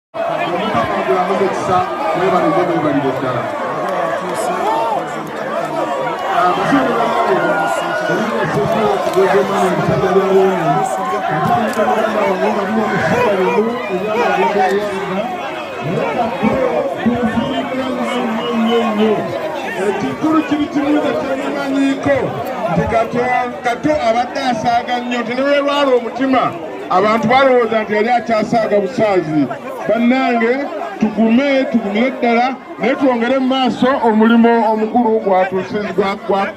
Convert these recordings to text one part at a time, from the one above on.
Ekikulu kiri kimu ky'emanyiko nti Kato abadde asaaga nnyo tenewe lwala omutima abantu balowooza nti yali akyasaaga busaazi. Bannange tugumire ddala naye twongere mu maaso omulimo omukulu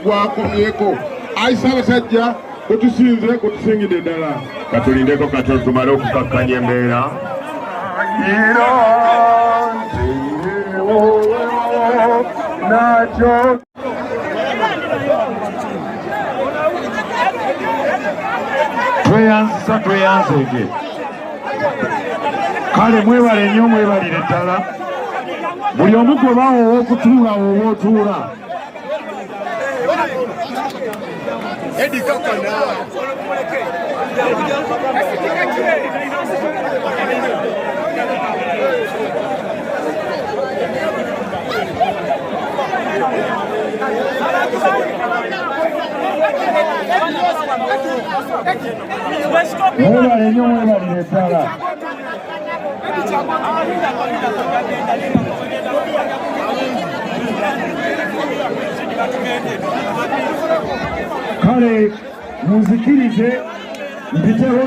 gwakomyeko. Ayi Ssaabasajja gwe tusinze gwe tusingidde ddala. Katulindeko katono tumale okukakkanya embeera. Nacho tweyanzege kale mwebale nnyo mwebalire ddala buli omu gwe bawa okutuula oba otuula mwebale nnyo mwebalire ddala kale munzikirize mpiteho